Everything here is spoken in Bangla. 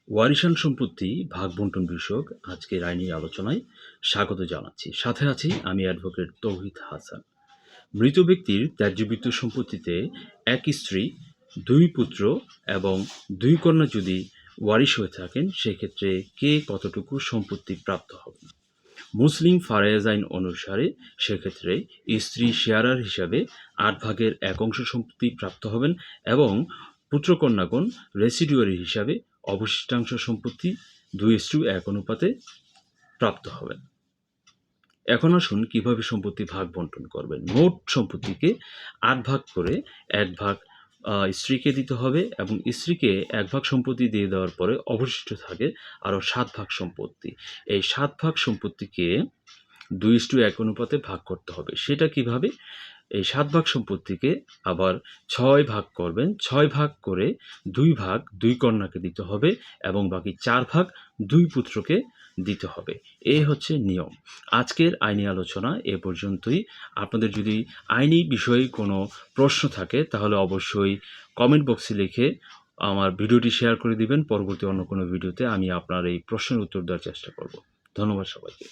ওয়ারিশান সম্পত্তি ভাগ-বণ্টন বিষয়ক আজকের আইনি আলোচনায় স্বাগত জানাচ্ছি। সাথে আছি আমি অ্যাডভোকেট তৌহিদ হাসান। মৃত ব্যক্তির ত্যায্যবৃত্ত সম্পত্তিতে এক স্ত্রী, ২ পুত্র এবং ২ কন্যা যদি ওয়ারিশ হয়ে থাকেন, সেক্ষেত্রে কে কতটুকু সম্পত্তি প্রাপ্ত হবেন? মুসলিম ফারায়েজ আইন অনুসারে সেক্ষেত্রে স্ত্রী শেয়ারার হিসাবে ৮ ভাগের ১ অংশ সম্পত্তি প্রাপ্ত হবেন এবং পুত্র-কন্যাগণ রেসিডুয়ারি হিসাবে অবশিষ্টাংশ সম্পত্তি ২:১ অনুপাতে প্রাপ্ত হবেন। এখন আসুন কিভাবে সম্পত্তি ভাগ বণ্টন করবেন। মোট সম্পত্তিকে ৮ ভাগ করে ১ ভাগ স্ত্রীকে দিতে হবে এবং স্ত্রীকে ১ ভাগ সম্পত্তি দিয়ে দেওয়ার পরে অবশিষ্ট থাকে আরও ৭ ভাগ সম্পত্তি। এই ৭ ভাগ সম্পত্তিকে ২:১ অনুপাতে ভাগ করতে হবে। সেটা কিভাবে? এই ৭ ভাগ সম্পত্তিকে আবার ৬ ভাগ করবেন। ৬ ভাগ করে ২ ভাগ ২ কন্যাকে দিতে হবে এবং বাকি ৪ ভাগ ২ পুত্রকে দিতে হবে। এই হচ্ছে নিয়ম। আজকের আইনি আলোচনা এ পর্যন্তই। আপনাদের যদি আইনি বিষয়ে কোনো প্রশ্ন থাকে তাহলে অবশ্যই কমেন্ট বক্সে লিখে আমার ভিডিওটি শেয়ার করে দিবেন। পরবর্তী অন্য কোনো ভিডিওতে আমি আপনার এই প্রশ্নের উত্তর দেওয়ার চেষ্টা করব। ধন্যবাদ সবাইকে।